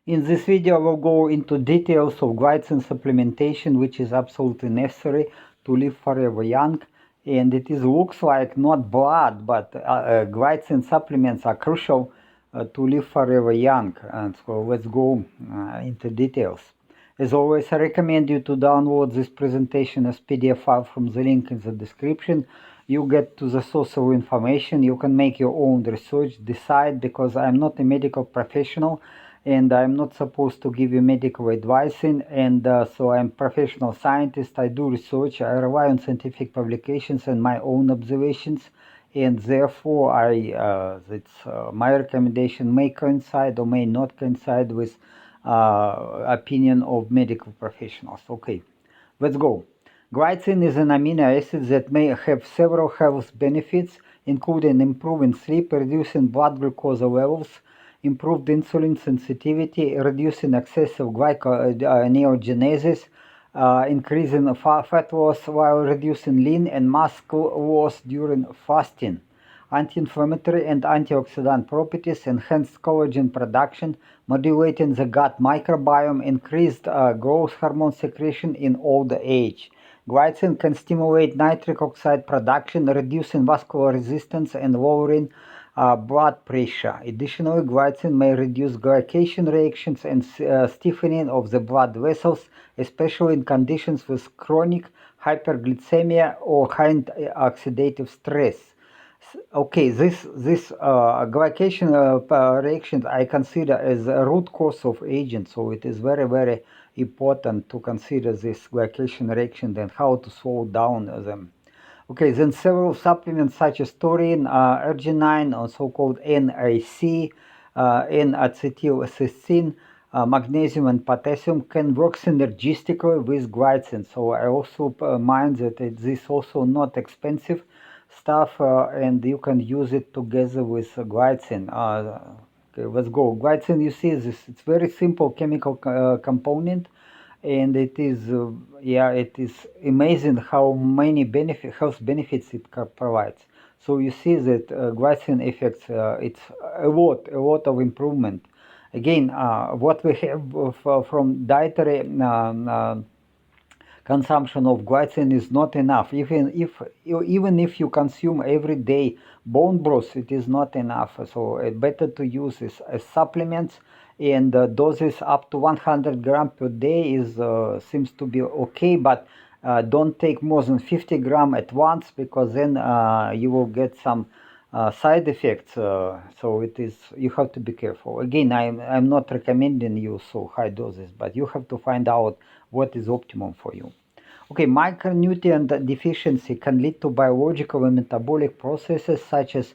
In this video, we'll go into details of glycine supplementation, which is absolutely necessary to live forever young. And it looks like not blood, but glycine supplements are crucial to live forever young. And so let's go into details. As always, I recommend you to download this presentation as PDF file from the link in the description. You get to the source of information. You can make your own research, decide, because I'm not a medical professional and I'm not supposed to give you medical advice so I'm professional scientist. I do research. I rely on scientific publications and my own observations, and therefore my recommendation may coincide or may not coincide with opinion of medical professionals. Okay, let's go. Glycine is an amino acid that may have several health benefits, including improving sleep, reducing blood glucose levels, improved insulin sensitivity, reducing excessive glyconeogenesis, increasing fat loss while reducing lean and muscle loss during fasting, anti-inflammatory and antioxidant properties, enhanced collagen production, modulating the gut microbiome, increased growth hormone secretion in old age. Glycine can stimulate nitric oxide production, reducing vascular resistance and lowering blood pressure. Additionally, glycine may reduce glycation reactions and stiffening of the blood vessels, especially in conditions with chronic hyperglycemia or high oxidative stress. Okay, this glycation reactions I consider as a root cause of aging, so it is very, very important to consider this glycation reaction and how to slow down them. Okay, then several supplements such as taurine, arginine, or so-called NAC, N-acetylcysteine, magnesium and potassium can work synergistically with glycine. So I also mind that this also not expensive stuff, and you can use it together with glycine. Okay, let's go. Glycine, you see, it's very simple chemical component, and it is it is amazing how many health benefits it provides. So you see that glycine affects it's a lot of improvement. Again, what we have from dietary consumption of glycine is not enough. Even if you consume every day bone broth, it is not enough. So better to use this as supplements, and doses up to 100 grams per day is seems to be okay, but don't take more than 50 grams at once, because then you will get some side effects. So you have to be careful. Again, I'm not recommending you so high doses, but you have to find out what is optimum for you. Okay, micronutrient deficiency can lead to biological and metabolic processes such as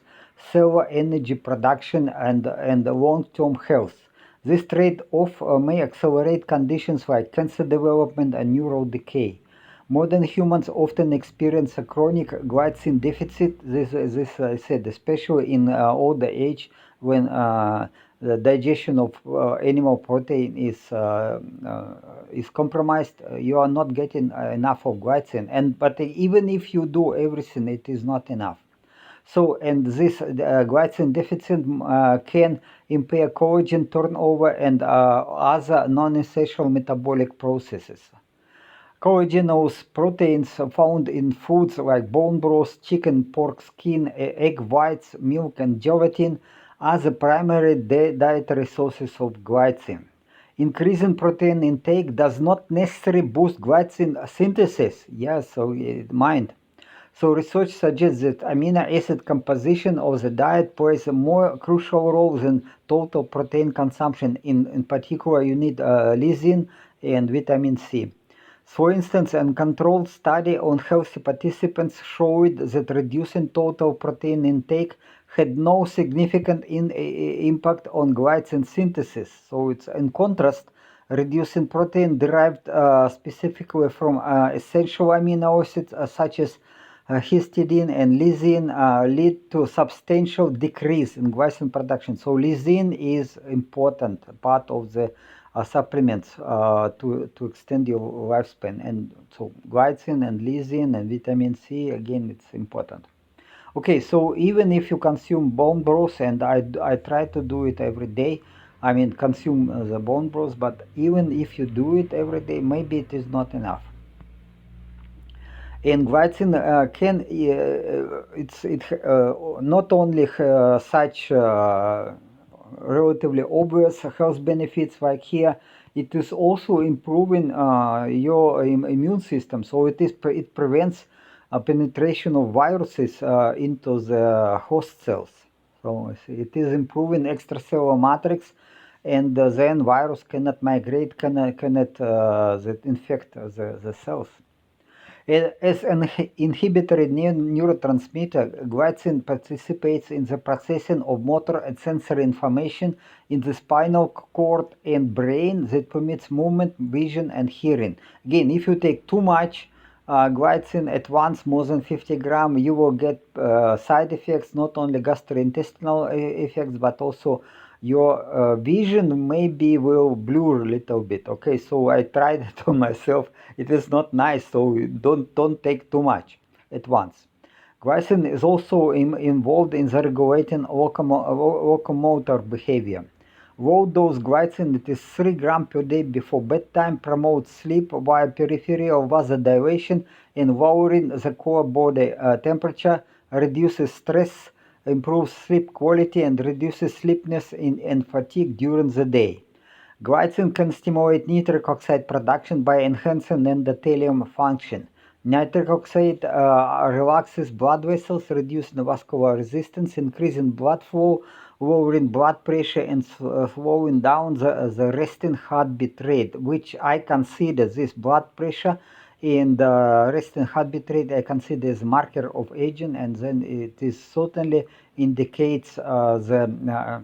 cellular energy production and long-term health. This trade-off may accelerate conditions like cancer development and neural decay. Modern humans often experience a chronic glycine deficit, this I said, especially in older age, when the digestion of animal protein is compromised. You are not getting enough of glycine, but even if you do everything, it is not enough. So, and this glycine deficit can impair collagen turnover and other non-essential metabolic processes. Collagenous proteins found in foods like bone broth, chicken, pork skin, egg whites, milk, and gelatin are the primary dietary sources of glycine. Increasing protein intake does not necessarily boost glycine synthesis. Yes, so mind. So research suggests that amino acid composition of the diet plays a more crucial role than total protein consumption. In particular, you need lysine and vitamin C. For instance, a controlled study on healthy participants showed that reducing total protein intake had no significant impact on glycine synthesis. So it's in contrast, reducing protein derived specifically from essential amino acids such as histidine and lysine lead to substantial decrease in glycine production. So lysine is important part of the supplements to extend your lifespan, and so glycine and lysine and vitamin C, again, it's important. Okay, so even if you consume bone broth, and I try to do it every day, I mean, consume the bone broth, but even if you do it every day, maybe it is not enough. And glycine can not only such relatively obvious health benefits like here, it is also improving your immune system. So it prevents penetration of viruses into the host cells. So it is improving extracellular matrix, and then virus cannot migrate, cannot infect the cells. As an inhibitory neurotransmitter, glycine participates in the processing of motor and sensory information in the spinal cord and brain that permits movement, vision, and hearing. Again, if you take too much glycine at once, more than 50 grams, you will get side effects, not only gastrointestinal effects, but also your vision maybe will blur a little bit. Okay, so I tried it on myself. It is not nice, so don't take too much at once. Glycine is also involved in the regulating locomotor behavior. Low dose glycine, it is 3 grams per day before bedtime, promotes sleep via peripheral vasodilation and lowering the core body temperature, reduces stress, improves sleep quality, and reduces sleepiness and fatigue during the day. Glycine can stimulate nitric oxide production by enhancing endothelium function. Nitric oxide relaxes blood vessels, reducing vascular resistance, increasing blood flow, lowering blood pressure, and slowing down the resting heartbeat rate, which I consider this blood pressure and resting heartbeat rate I consider as marker of aging, and then it is certainly indicates the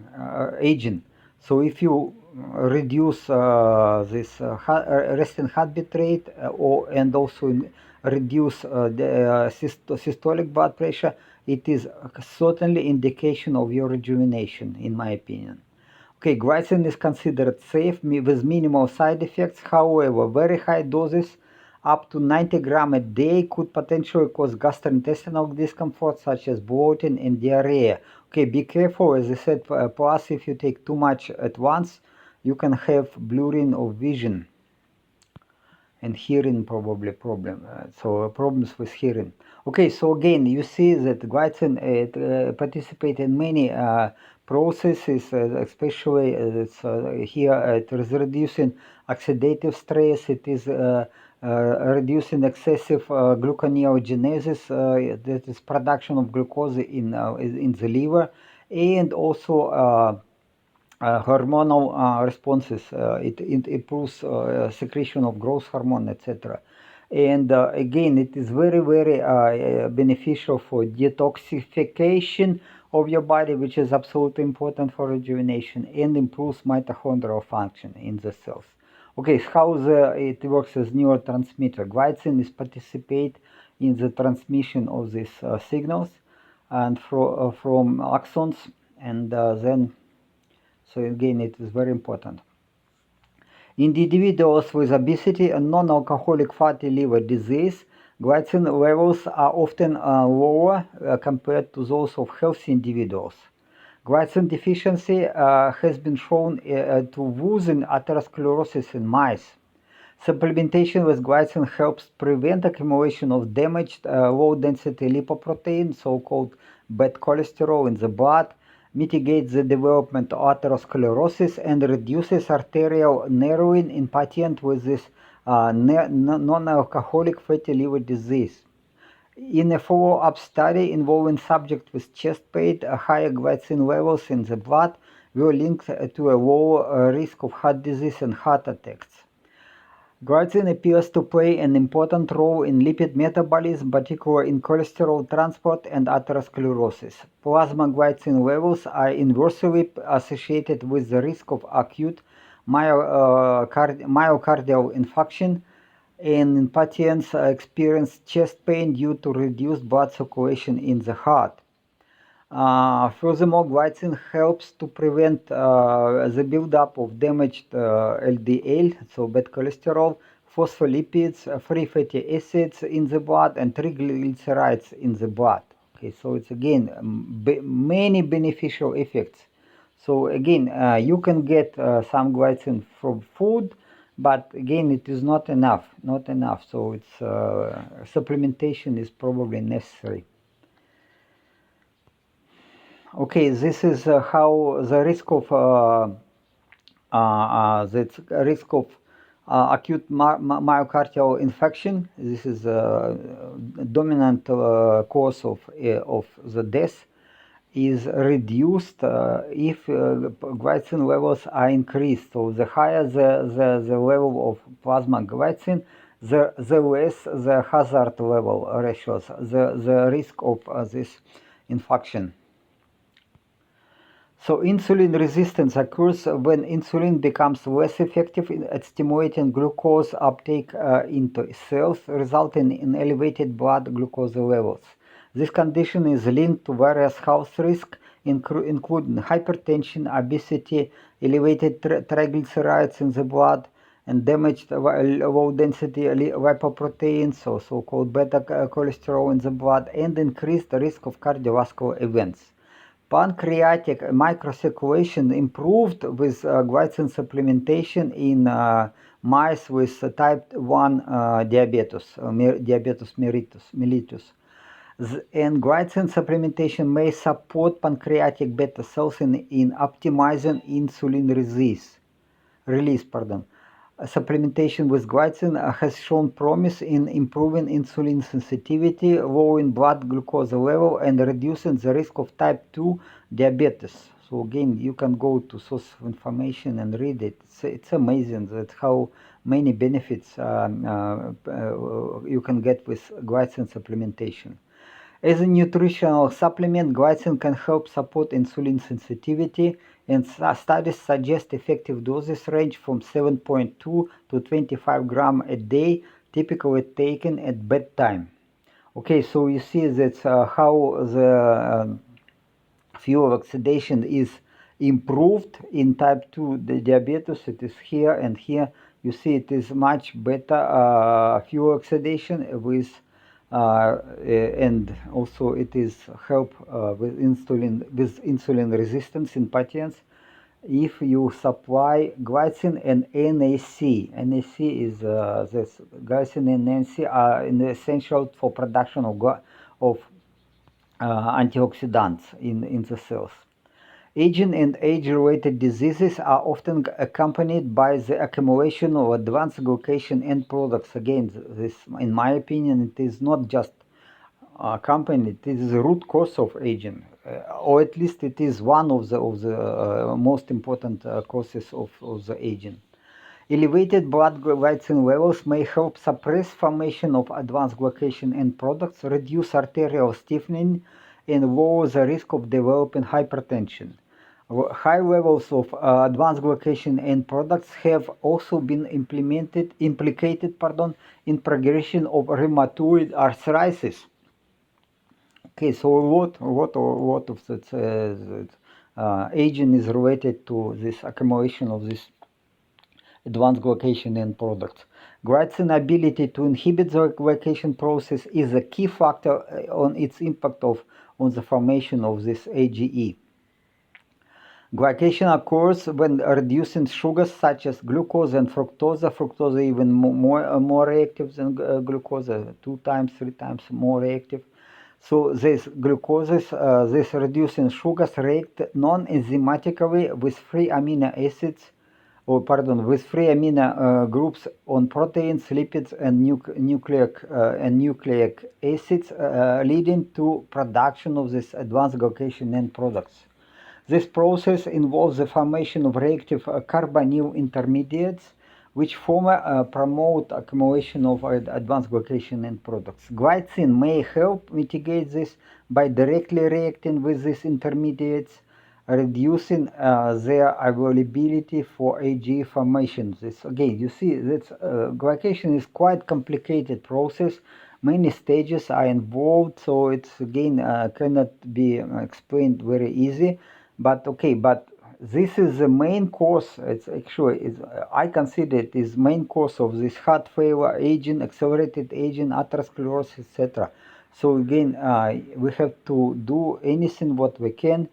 aging. So if you reduce this resting heartbeat rate and also reduce the systolic blood pressure, it is certainly indication of your rejuvenation, in my opinion. Okay, glycine is considered safe with minimal side effects. However, very high doses, up to 90 grams a day, could potentially cause gastrointestinal discomfort such as bloating and diarrhea. Okay, be careful, as I said, plus if you take too much at once, you can have blurring of vision and hearing probably problem. So problems with hearing. Okay, so again, you see that glycine participates in many processes, especially here it is reducing oxidative stress, it is reducing excessive gluconeogenesis, that is production of glucose in the liver, and also hormonal responses. It improves secretion of growth hormone, etc. And again, it is very, very beneficial for detoxification of your body, which is absolutely important for rejuvenation, and improves mitochondrial function in the cells. Okay, how it works as neurotransmitter. Glycine is participate in the transmission of these signals and from axons, and then so again, it is very important. In individuals with obesity and non-alcoholic fatty liver disease, glycine levels are often lower compared to those of healthy individuals. Glycine deficiency has been shown to worsen atherosclerosis in mice. Supplementation with glycine helps prevent accumulation of damaged low-density lipoprotein, so-called bad cholesterol in the blood, mitigates the development of atherosclerosis, and reduces arterial narrowing in patients with this non-alcoholic fatty liver disease. In a follow-up study involving subjects with chest pain, higher glycine levels in the blood were linked to a lower risk of heart disease and heart attacks. Glycine appears to play an important role in lipid metabolism, particularly in cholesterol transport and atherosclerosis. Plasma glycine levels are inversely associated with the risk of acute myocardial infarction, and in patients experience chest pain due to reduced blood circulation in the heart. Furthermore, glycine helps to prevent the buildup of damaged LDL, so bad cholesterol, phospholipids, free fatty acids in the blood, and triglycerides in the blood. Okay, so it's again many beneficial effects. So again, you can get some glycine from food, but again, it is not enough. So it's supplementation is probably necessary. Okay, this is how the risk of acute myocardial infarction. This is a dominant cause of the death. Is reduced if glycine levels are increased. So the higher the level of plasma glycine, the less the hazard level ratios, the risk of this infarction. So insulin resistance occurs when insulin becomes less effective at stimulating glucose uptake into cells, resulting in elevated blood glucose levels. This condition is linked to various health risks, including hypertension, obesity, elevated triglycerides in the blood, and damaged low-density lipoproteins, so so-called beta cholesterol in the blood, and increased risk of cardiovascular events. Pancreatic microcirculation improved with glycine supplementation in mice with type 1 diabetes, diabetes mellitus. And glycine supplementation may support pancreatic beta cells in optimizing insulin release. Supplementation with glycine has shown promise in improving insulin sensitivity, lowering blood glucose level, and reducing the risk of type 2 diabetes. So again, you can go to source of information and read it. It's amazing that how many benefits you can get with glycine supplementation. As a nutritional supplement, glycine can help support insulin sensitivity, and studies suggest effective doses range from 7.2 to 25 grams a day, typically taken at bedtime. Okay, so you see that how the fuel oxidation is improved in type 2 diabetes. It is here and here. You see it is much better fuel oxidation with and also it is help with insulin resistance in patients if you supply glycine and NAC. NAC is this glycine and NAC are essential for production of antioxidants in the cells. Aging and age-related diseases are often accompanied by the accumulation of advanced glycation end products. Again, this, in my opinion, it is not just accompanied; it is the root cause of aging, or at least it is one of the most important causes of the aging. Elevated blood glycine levels may help suppress formation of advanced glycation end products, reduce arterial stiffening, and lower the risk of developing hypertension. High levels of advanced glycation end products have also been implicated in progression of rheumatoid arthritis. Okay, so a lot of that aging is related to this accumulation of this advanced glycation end products. Glycine ability to inhibit the glycation process is a key factor on its impact on the formation of this AGE. Glycation occurs when reducing sugars such as glucose and fructose. Fructose even more reactive than glucose, 2 times, 3 times more reactive. So this this reducing sugars react non-enzymatically with free amino acids, with free amino groups on proteins, lipids, and nucleic acids, leading to production of this advanced glycation end products. This process involves the formation of reactive carbonyl intermediates, which promote accumulation of advanced glycation end products. Glycine may help mitigate this by directly reacting with these intermediates, reducing their availability for AGE formation. This again, you see that glycation is quite complicated process. Many stages are involved, so it's again cannot be explained very easy. But okay, but this is the main cause. It's actually I consider it is main cause of this heart failure, aging, accelerated aging, atherosclerosis, etc. So again, we have to do anything what we can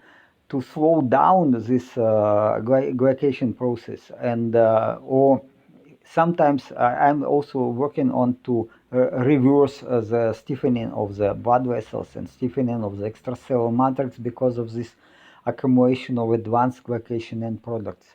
to slow down this glycation process, and or sometimes I'm also working on to reverse the stiffening of the blood vessels and stiffening of the extracellular matrix because of this accumulation of advanced glycation end products.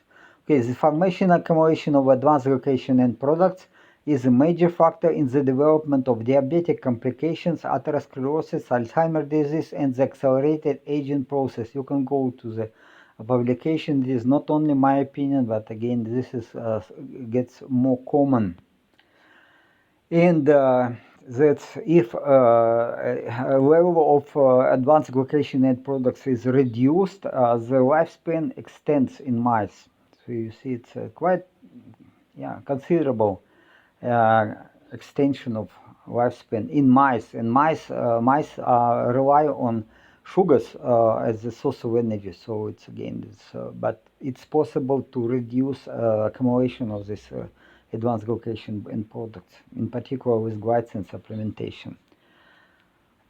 Okay, the formation accumulation of advanced glycation end products is a major factor in the development of diabetic complications, atherosclerosis, Alzheimer's disease, and the accelerated aging process. You can go to the publication. This is not only my opinion, but again, this is gets more common. And that if a level of advanced glycation end products is reduced, the lifespan extends in mice. So you see, it's quite considerable extension of lifespan in mice. And mice rely on sugars as the source of energy. So it's again, but it's possible to reduce accumulation of this advanced glycation end products, in particular with glycine supplementation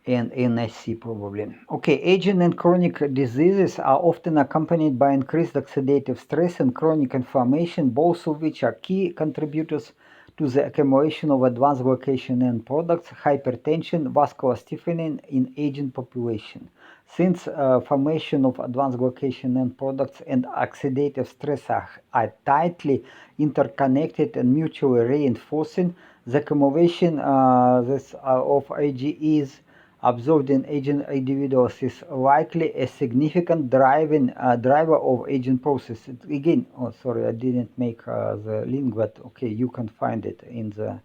and NSC probably. Okay, aging and chronic diseases are often accompanied by increased oxidative stress and chronic inflammation, both of which are key contributors to the accumulation of advanced glycation end products, hypertension, vascular stiffening in aging population. Since formation of advanced glycation end products and oxidative stress are tightly interconnected and mutually reinforcing, the accumulation of AGEs observed in aging individuals is likely a significant driver of aging process. Again, oh sorry, I didn't make the link, but okay, you can find it in the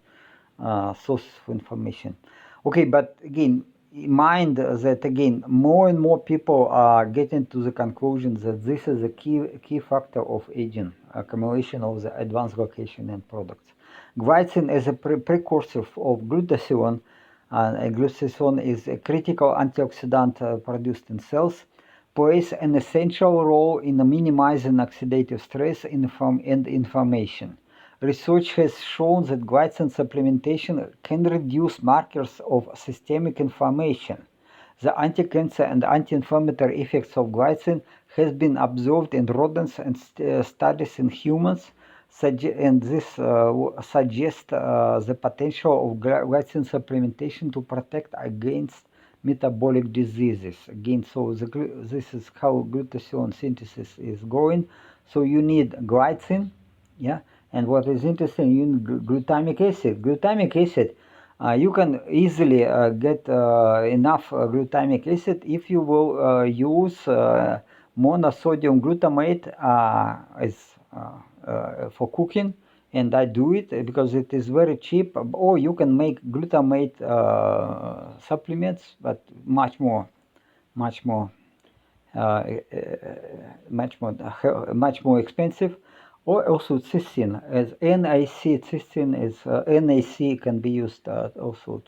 source of information. Okay, but again, mind that again, more and more people are getting to the conclusion that this is a key factor of aging, accumulation of the advanced glycation end products. Glycine as a precursor of glutathione. Glutathione is a critical antioxidant produced in cells, plays an essential role in minimizing oxidative stress and inflammation. Research has shown that glycine supplementation can reduce markers of systemic inflammation. The anti-cancer and anti-inflammatory effects of glycine has been observed in rodents and studies in humans, and this suggests the potential of glycine supplementation to protect against metabolic diseases. Again, so this is how glutathione synthesis is going. So you need glycine, yeah, and what is interesting, you need glutamic acid. Glutamic acid, you can easily get enough glutamic acid if you will use monosodium glutamate as for cooking, and I do it because it is very cheap. Or you can make glutamate supplements, but much more expensive. Or also cysteine, as NAC. Cysteine is NAC can be used also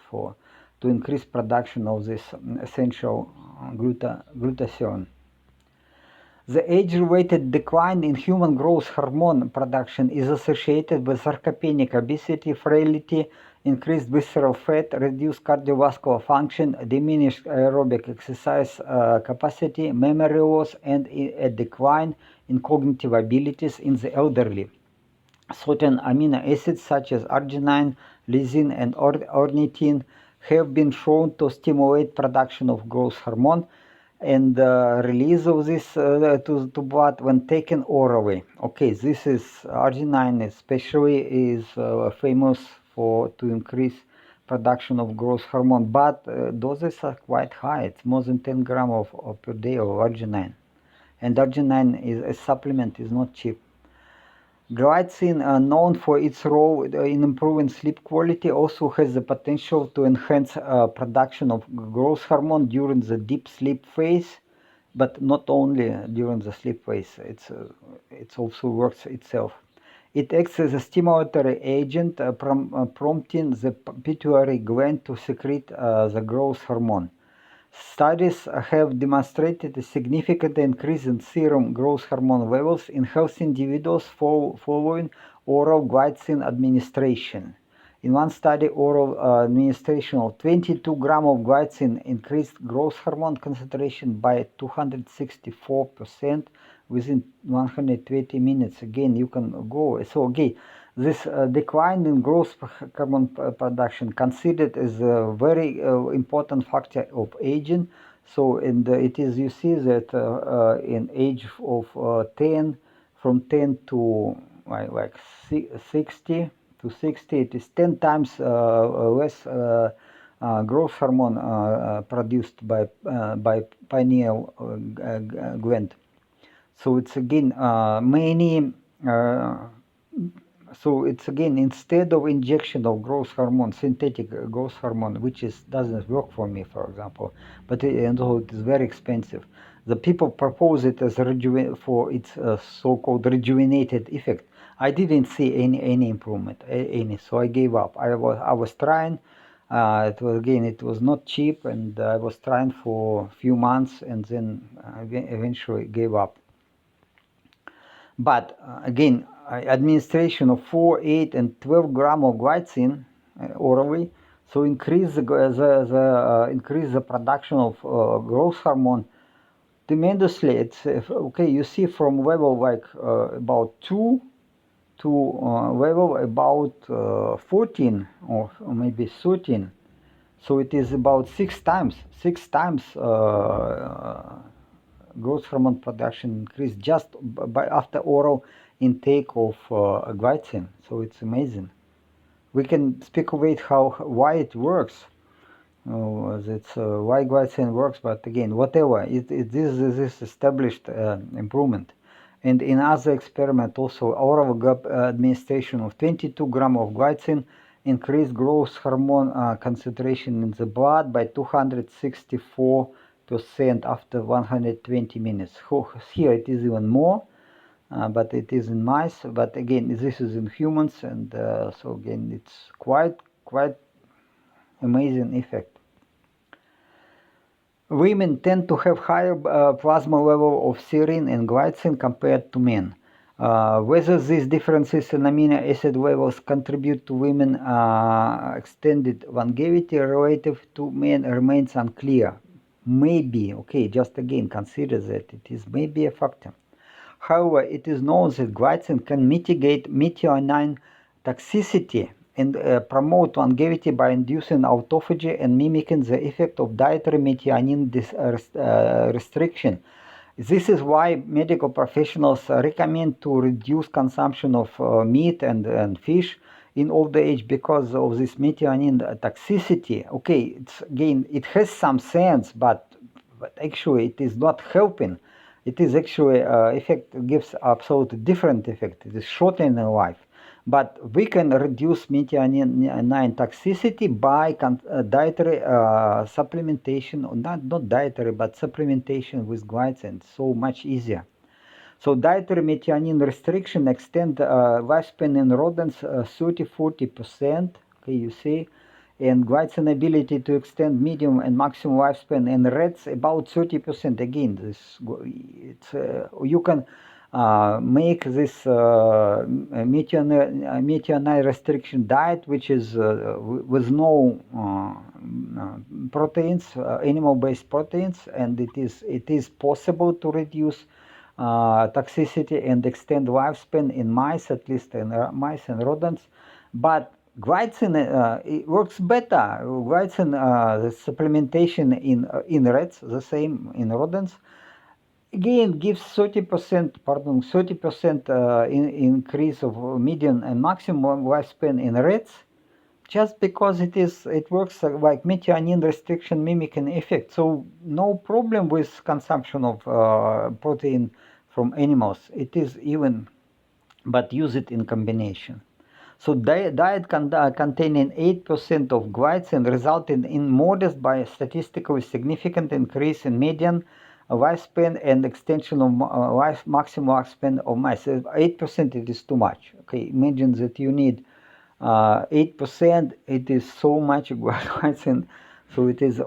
to increase production of this essential glutathione. The age-related decline in human growth hormone production is associated with sarcopenic obesity, frailty, increased visceral fat, reduced cardiovascular function, diminished aerobic exercise capacity, memory loss, and a decline in cognitive abilities in the elderly. Certain amino acids such as arginine, lysine, and ornithine have been shown to stimulate production of growth hormone and release of this to blood when taken orally. Okay, this is arginine especially is famous to increase production of growth hormone, but doses are quite high. It's more than 10 grams per day of arginine, and arginine is a supplement, is not cheap. Glycine, known for its role in improving sleep quality, also has the potential to enhance production of growth hormone during the deep sleep phase, but not only during the sleep phase. It also works itself. It acts as a stimulatory agent, prompting the pituitary gland to secrete the growth hormone. Studies have demonstrated a significant increase in serum growth hormone levels in healthy individuals following oral glycine administration. In one study, oral administration of 22 grams of glycine increased growth hormone concentration by 264% within 120 minutes. Again, you can go. So again, this decline in growth hormone production considered as a very important factor of aging. So it is, you see that in age of 10, from 10 to like 60 to 60, it is 10 times less growth hormone produced by pineal gland. So it's again so it's again, instead of injection of growth hormone, synthetic growth hormone, which doesn't work for me, for example, but although it is very expensive, the people propose it as for its so-called rejuvenated effect. I didn't see any improvement, so I gave up. I was trying. It was not cheap, and I was trying for a few months, and then eventually gave up. But again, administration of 4, 8, and 12 grams of glycine orally, so increase the production of growth hormone tremendously. It's okay. You see from level like about 2 to level about 14 or maybe 13. So it is about 6 times growth hormone production increased just after oral intake of glycine. So it's amazing. We can speculate why it works. Why glycine works, but again, whatever, this is established improvement. And in other experiment also, oral administration of 22 grams of glycine increased growth hormone concentration in the blood by 264% after 120 minutes. Here it is even more, but it is in mice. But again, this is in humans, and so again, it's quite amazing effect. Women tend to have higher plasma level of serine and glycine compared to men. Whether these differences in amino acid levels contribute to women extended longevity relative to men remains unclear. Maybe, okay, just again consider that it is maybe a factor. However, it is known that glycine can mitigate methionine toxicity and promote longevity by inducing autophagy and mimicking the effect of dietary methionine restriction. This is why medical professionals recommend to reduce consumption of meat and fish in old age because of this methionine toxicity. Okay, it has some sense, but actually it is not helping. It is actually gives absolutely different effect. It is shortening life. But we can reduce methionine toxicity by dietary supplementation, not dietary, but supplementation with glycine. So much easier. So dietary methionine restriction extend lifespan in rodents 30-40%. Okay, you see, and glycine ability to extend medium and maximum lifespan in rats about 30%. Again, you can make this methionine restriction diet, which is with no proteins, animal-based proteins, and it is possible to reduce toxicity and extend lifespan in mice, at least in mice and rodents. But glycine it works better. Glycine the supplementation in rats, the same in rodents. Again, gives 30% increase of median and maximum lifespan in rats, just because it works like methionine restriction mimicking effect. So no problem with consumption of protein from animals. It is even, but use it in combination. So diet containing 8% of glycine resulted in modest but statistically significant increase in median lifespan and extension of maximum lifespan of mice. 8% it is too much. Okay, imagine that you need 8%. It is so much glycine. So it is.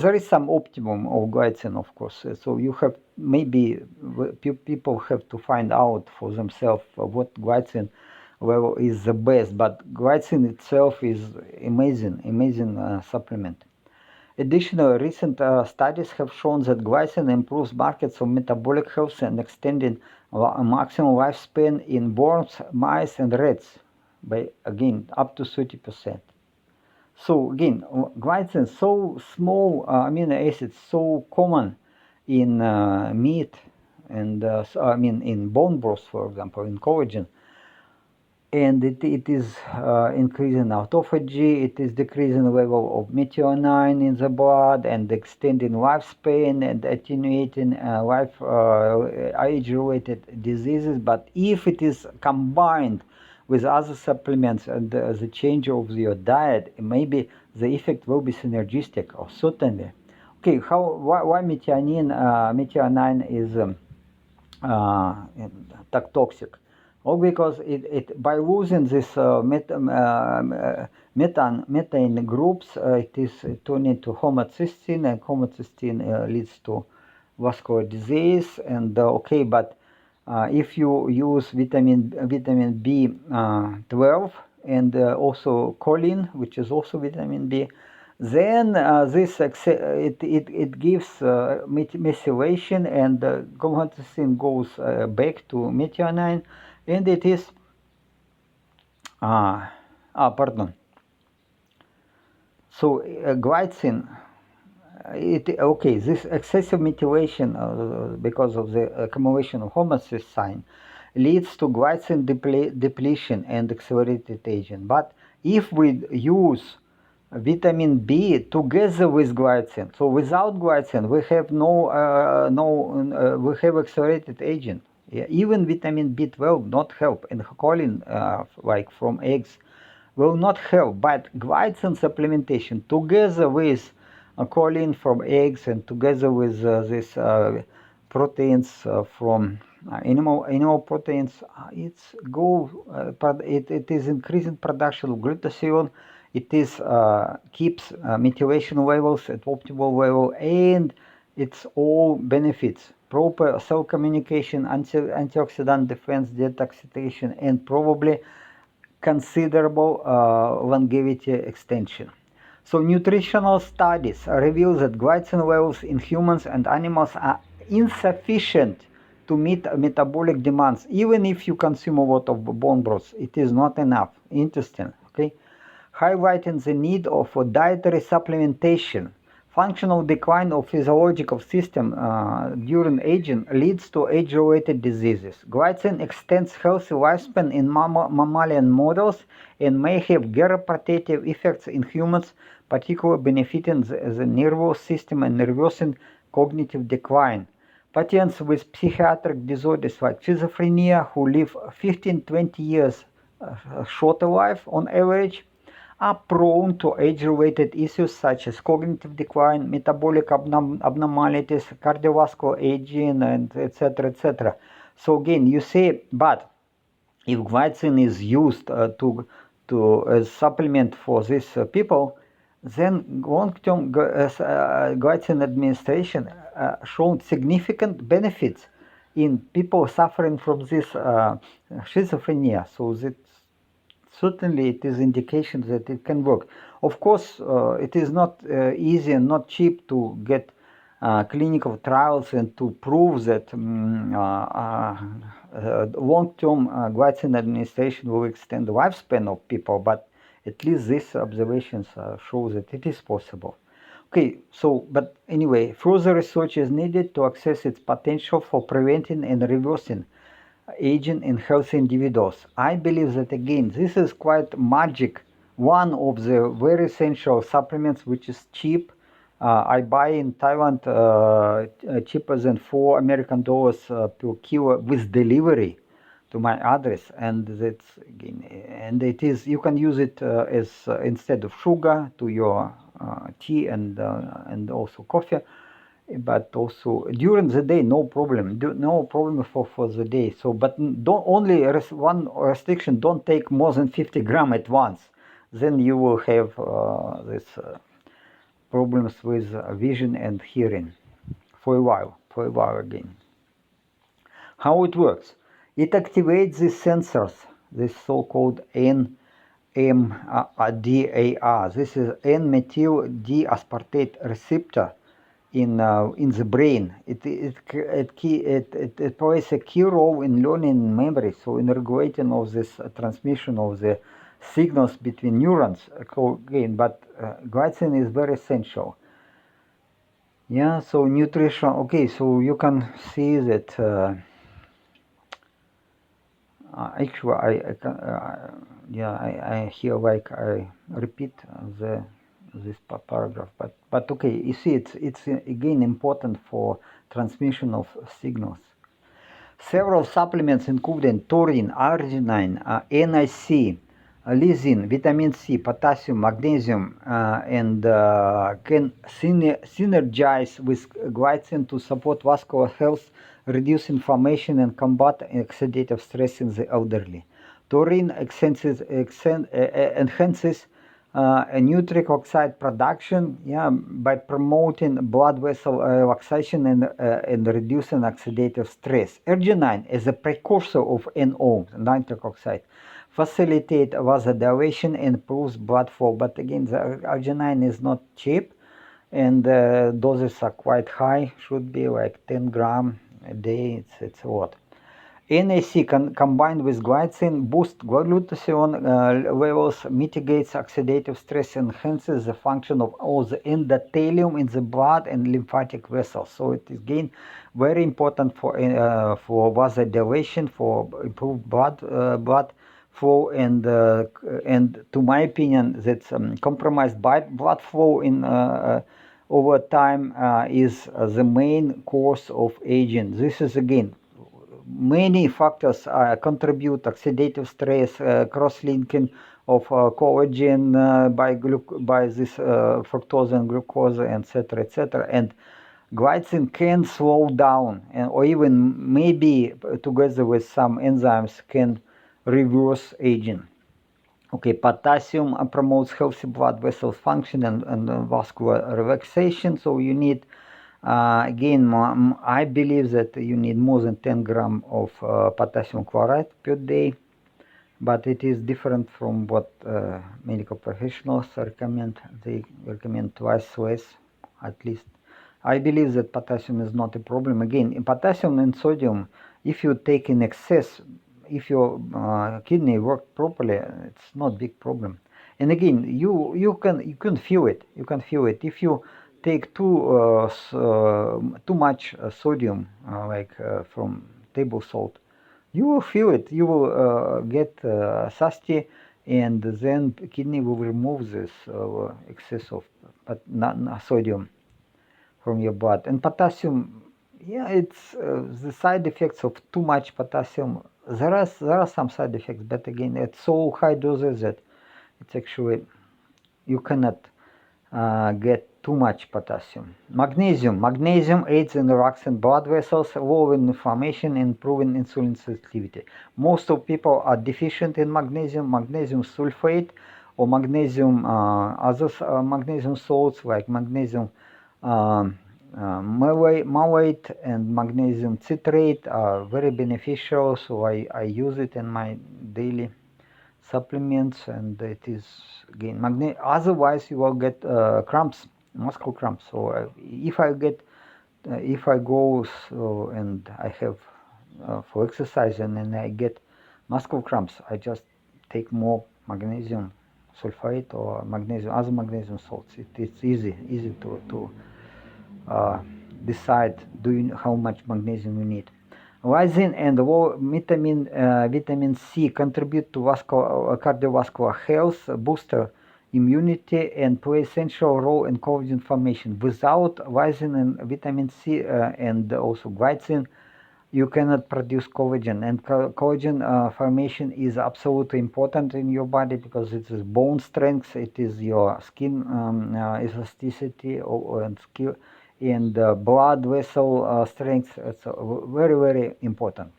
There is some optimum of glycine, of course. So you have maybe people have to find out for themselves what glycine level is the best, but glycine itself is amazing supplement. Additionally, recent studies have shown that glycine improves markers of metabolic health and extending maximum lifespan in worms, mice, and rats by, again, up to 30%. So again, glycine, so small amino acids, so common in meat and in bone broth, for example, in collagen. And it is increasing autophagy, it is decreasing the level of methionine in the blood and extending lifespan and attenuating age-related diseases. But if it is combined with other supplements and the change of your diet, maybe the effect will be synergistic, or certainly. Okay, why methionine is toxic? Well, because it by losing this methane groups, it is turned into homocysteine, and homocysteine leads to vascular disease. And okay, but if you use vitamin B12 and also choline, which is also vitamin B, then it gives methylation, and homocysteine goes back to methionine. And it is, pardon. So glycine, this excessive methylation because of the accumulation of homocysteine leads to glycine depletion and accelerated aging. But if we use vitamin B together with glycine, so without glycine we have we have accelerated aging. Yeah, even vitamin B12 not help, and choline like from eggs will not help, but glycine supplementation together with choline from eggs and together with these proteins from animal proteins, it is increasing production of glutathione. It is keeps methylation levels at optimal level, and it's all benefits: proper cell communication, antioxidant defense, detoxification, and probably considerable longevity extension. So nutritional studies reveal that glycine levels in humans and animals are insufficient to meet metabolic demands. Even if you consume a lot of bone broth, it is not enough. Interesting, okay? Highlighting the need for dietary supplementation. Functional decline of physiological system during aging leads to age-related diseases. Glycine extends healthy lifespan in mammalian models and may have geroprotective effects in humans, particularly benefiting the nervous system and reversing cognitive decline. Patients with psychiatric disorders like schizophrenia, who live 15-20 years shorter life on average, are prone to age-related issues such as cognitive decline, metabolic abnormalities, cardiovascular aging, and etc., etc. So again, you say, but if glycine is used as supplement for these people, then long-term glycine administration shown significant benefits in people suffering from this schizophrenia. So that certainly it is indication that it can work. Of course, it is not easy and not cheap to get clinical trials and to prove that long-term glycine administration will extend the lifespan of people, but at least these observations show that it is possible. Okay, so, but anyway, further research is needed to assess its potential for preventing and reversing aging in healthy individuals. I believe that, again, this is quite magic. One of the very essential supplements which is cheap. I buy in Thailand cheaper than $4 per kilo with delivery to my address, and that's again, and it is, you can use it as instead of sugar to your tea and also coffee, but also during the day, no problem, no problem for the day. So, but don't only one restriction: don't take more than 50 grams at once. Then you will have this problems with vision and hearing for a while again. How it works? It activates the sensors this so-called NMDAR. This is N-methyl D-aspartate receptor in the brain. It plays a key role in learning and memory, so in regulating of this transmission of the signals between neurons. Again, but glycine is very essential. Yeah, so nutrition. Okay, so you can see that. Actually, I hear like I repeat this paragraph, but okay, you see, it's again important for transmission of signals. Several supplements including taurine, arginine, NIC, lysine, vitamin C, potassium, magnesium, and can synergize with glycine to support vascular health, reduce inflammation, and combat oxidative stress in the elderly. Taurine enhances nitric oxide production, by promoting blood vessel relaxation and reducing oxidative stress. Arginine is a precursor of NO, nitric oxide, facilitate vasodilation and improves blood flow. But again, the arginine is not cheap, and doses are quite high. Should be like 10 grams a day. It's a lot. NAC combined with glycine boosts glutathione levels, mitigates oxidative stress, enhances the function of all the endothelium in the blood and lymphatic vessels. So it is again very important for vasodilation, for improved blood flow, and to my opinion, that compromised blood flow in over time is the main cause of aging. This is again. Many factors contribute: oxidative stress, cross-linking of collagen by this fructose and glucose, etc., etc. And glycine can slow down, or even maybe together with some enzymes can reverse aging. Okay, potassium promotes healthy blood vessel function and vascular relaxation. So you need. Again, I believe that you need more than 10 grams of potassium chloride per day, but it is different from what medical professionals recommend. They recommend twice less, at least. I believe that potassium is not a problem. Again, in potassium and sodium, if you take in excess, if your kidney work properly, it's not a big problem. And again, you can feel it. You can feel it if you take too much sodium, from table salt. You will feel it. You will get thirsty, and then kidney will remove this excess of sodium from your blood. And potassium, it's the side effects of too much potassium. There are some side effects, but again, at so high doses that it's actually you cannot get too much potassium. Magnesium aids in relaxing blood vessels, lowering inflammation, and improving insulin sensitivity. Most of people are deficient in magnesium sulfate, or magnesium other magnesium salts like magnesium malate and magnesium citrate are very beneficial. So I use it in my daily supplements, and it is again otherwise you will get cramps, muscle cramps. So if I go and I have for exercise and I get muscle cramps, I just take more magnesium sulfate or other magnesium salts. It's easy to decide how much magnesium you need. Lysine and vitamin C contribute to cardiovascular health, booster immunity, and play essential role in collagen formation. Without lysine and vitamin C and also glycine, you cannot produce collagen. And collagen formation is absolutely important in your body because it is bone strength, it is your skin elasticity and skill, and blood vessel strength. It's very, very important.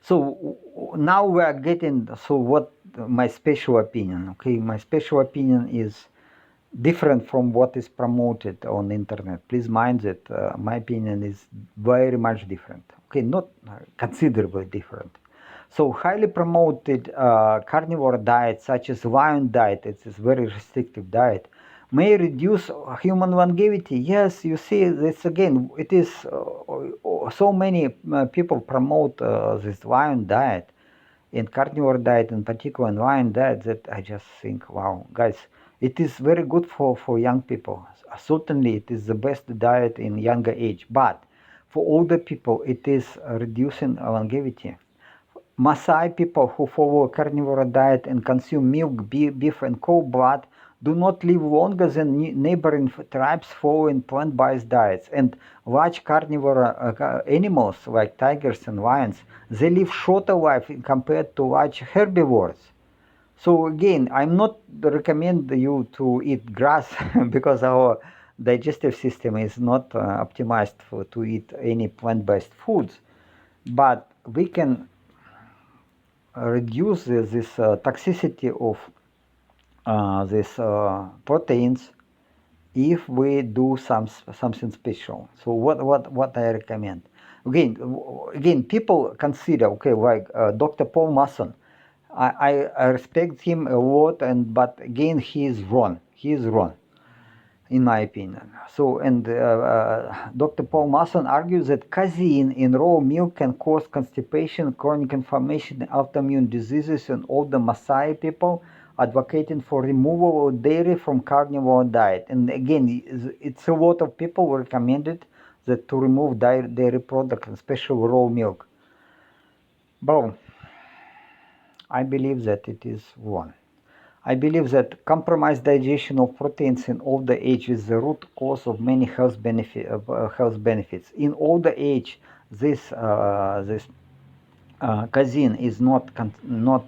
So now we are getting, what my special opinion, okay? My special opinion is different from what is promoted on the internet. Please mind that my opinion is very much different, okay? Not considerably different. So highly promoted carnivore diet such as lion diet, it's a very restrictive diet, may reduce human longevity. Yes, you see this again, it is so many people promote this lion diet and carnivore diet in particular and lion diet that I just think, wow, guys, it is very good for young people. Certainly it is the best diet in younger age, but for older people it is reducing longevity. Maasai people who follow a carnivore diet and consume milk, beef and cow blood do not live longer than neighboring tribes following plant-based diets. And large carnivore animals like tigers and lions, they live shorter life compared to large herbivores. So again, I'm not recommend you to eat grass because our digestive system is not optimized to eat any plant-based foods, but we can reduce this toxicity of these proteins if we do something special. So what I recommend? Again, people consider, okay, like Dr. Paul Mason. I respect him a lot, but again he is wrong. He is wrong, in my opinion. So, and Dr. Paul Mason argues that casein in raw milk can cause constipation, chronic inflammation, autoimmune diseases in older Maasai people, advocating for removal of dairy from carnivore diet. And again, it's a lot of people recommended that to remove dairy products, especially raw milk. But I believe that it is wrong. I believe that compromised digestion of proteins in older age is the root cause of many health benefits. In older age, this casein is not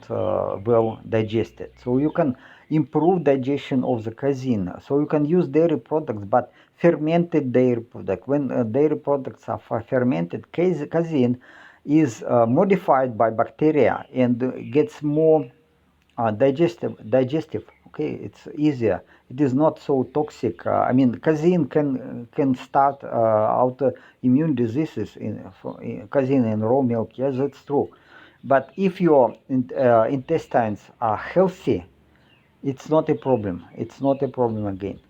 well digested. So you can improve digestion of the casein. So you can use dairy products, but fermented dairy products. When dairy products are fermented, casein is modified by bacteria and gets more digestive. Okay, it's easier. It is not so toxic. I mean, casein can start autoimmune diseases in casein in raw milk. Yes, that's true. But if your intestines are healthy, it's not a problem. It's not a problem again.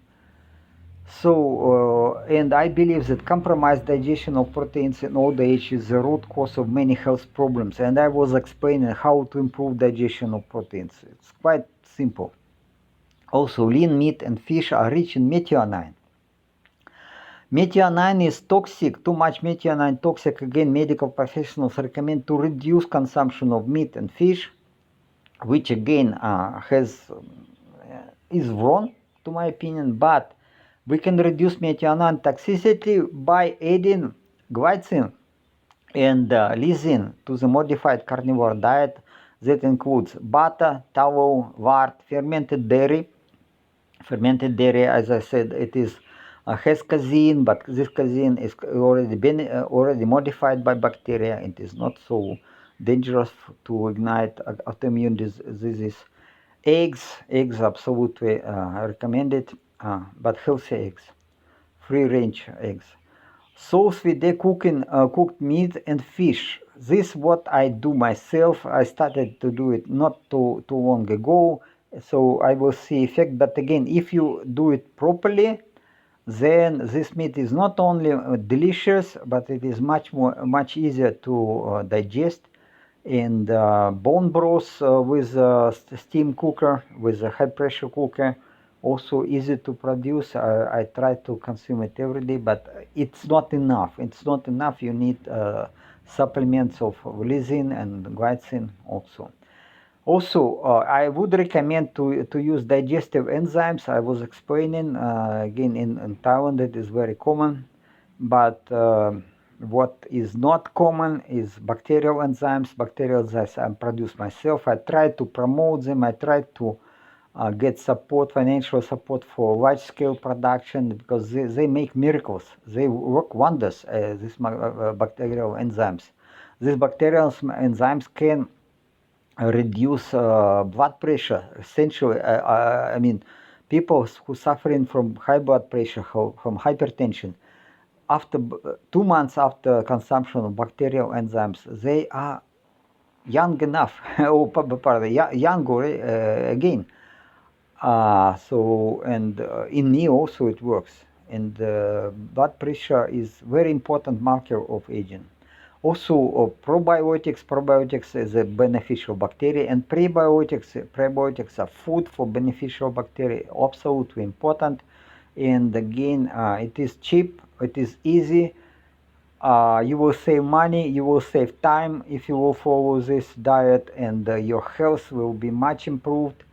So, and I believe that compromised digestion of proteins in old age is the root cause of many health problems. And I was explaining how to improve digestion of proteins. It's quite simple. Also, lean meat and fish are rich in methionine. Methionine is toxic. Too much methionine toxic. Again, medical professionals recommend to reduce consumption of meat and fish, which again is wrong to my opinion, but we can reduce methionine toxicity by adding glycine and lysine to the modified carnivore diet that includes butter, tallow, lard, fermented dairy. Fermented dairy, as I said, it is has casein, but this casein is already modified by bacteria. It is not so dangerous to ignite autoimmune diseases. Eggs absolutely recommended. But healthy eggs, free-range eggs. Sauce with cooked meat and fish. This what I do myself. I started to do it not too long ago, so I will see effect. But again, if you do it properly, then this meat is not only delicious, but it is much easier to digest. And bone broth with a steam cooker, with a high pressure cooker, also easy to produce. I try to consume it every day, but it's not enough. It's not enough. You need supplements of lysine and glycine also. Also, I would recommend to use digestive enzymes. I was explaining again in Thailand it is very common, but what is not common is bacterial enzymes. Bacterial enzymes I produce myself. I try to promote them. I try to get support, financial support for large-scale production because they make miracles. They work wonders, these bacterial enzymes. These bacterial enzymes can reduce blood pressure. Essentially, I mean, people who suffering from high blood pressure, from hypertension, after 2 months after consumption of bacterial enzymes, they are young enough. Oh, pardon, younger again. So and in me also it works. And blood pressure is very important marker of aging. Also, probiotics is a beneficial bacteria, and prebiotics are food for beneficial bacteria, absolutely important. And again, it is cheap, it is easy. You will save money, you will save time if you will follow this diet, and your health will be much improved.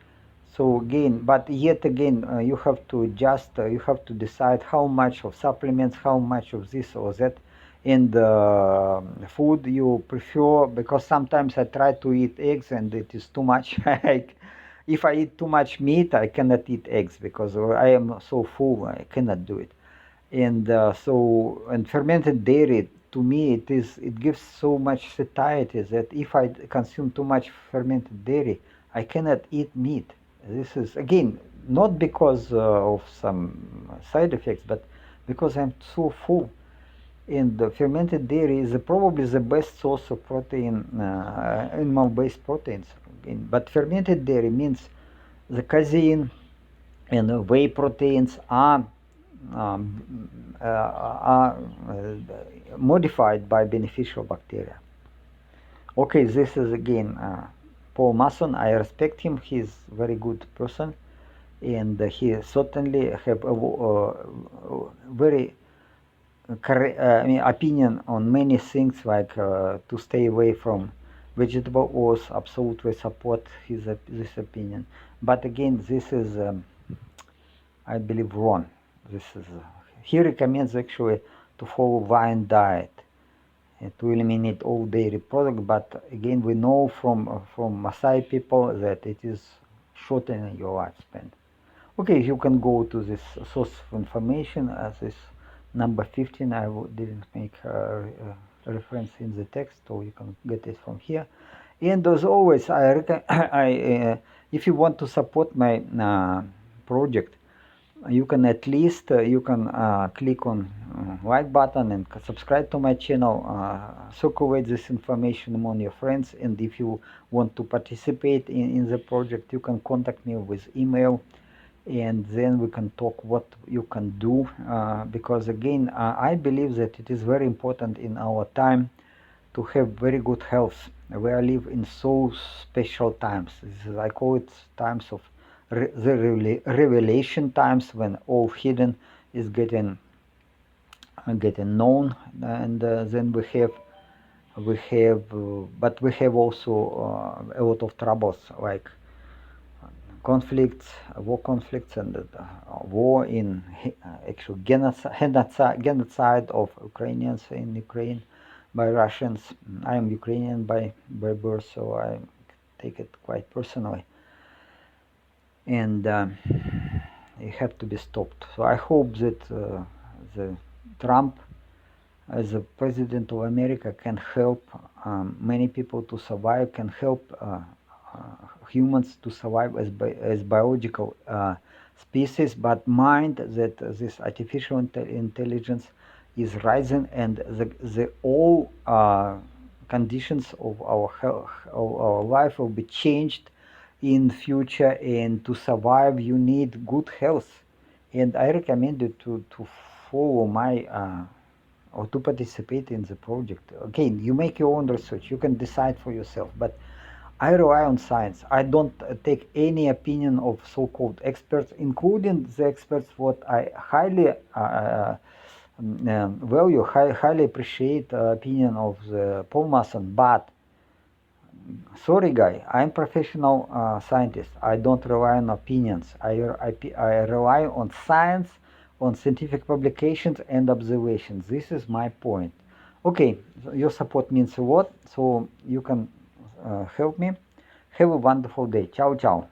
So again, but yet again, you have to just you have to decide how much of supplements, how much of this or that in the food you prefer, because sometimes I try to eat eggs and it is too much. If I eat too much meat, I cannot eat eggs because I am so full, I cannot do it. And and fermented dairy, to me it gives so much satiety that if I consume too much fermented dairy, I cannot eat meat. This is again not because of some side effects, but because I'm so full. And the fermented dairy is probably the best source of protein, animal-based proteins. But fermented dairy means the casein and whey proteins are modified by beneficial bacteria. Okay, this is again Paul Mason. I respect him. He's a very good person, and he certainly have a very opinion on many things, like to stay away from vegetable oils. Absolutely support this opinion. But again, this is I believe wrong. This is he recommends actually to follow vine diet and to eliminate all dairy products. But again, we know from Maasai people that it is shortening your lifespan. Okay, you can go to this source of information as this number 15. I didn't make a reference in the text, so you can get it from here. And as always, if you want to support my project, you can at least click on like button and subscribe to my channel, circulate this information among your friends, and if you want to participate in the project, you can contact me with email, and then we can talk what you can do, because again, I believe that it is very important in our time to have very good health. We live in so special times. I call it times of the revelation times, when all hidden is getting known, and then we have but we have also a lot of troubles, like conflicts, war conflicts, and war in actual genocide of Ukrainians in Ukraine by Russians. I am Ukrainian by birth, so I take it quite personally, and it have to be stopped. So I hope that the Trump, as the president of America, can help many people to survive, can help humans to survive as biological species, but mind that this artificial intelligence is rising, and the all conditions of our health, of our life, will be changed in future, and to survive you need good health. And I recommend you to follow my or to participate in the project. Again, you make your own research, you can decide for yourself, but I rely on science. I don't take any opinion of so-called experts, including the experts what I highly value, highly appreciate opinion of the Paul Mason, but sorry guy, I'm professional scientist. I don't rely on opinions. I rely on science, on scientific publications and observations. This is my point. Okay, so your support means a lot, so you can help me. Have a wonderful day. Ciao, ciao.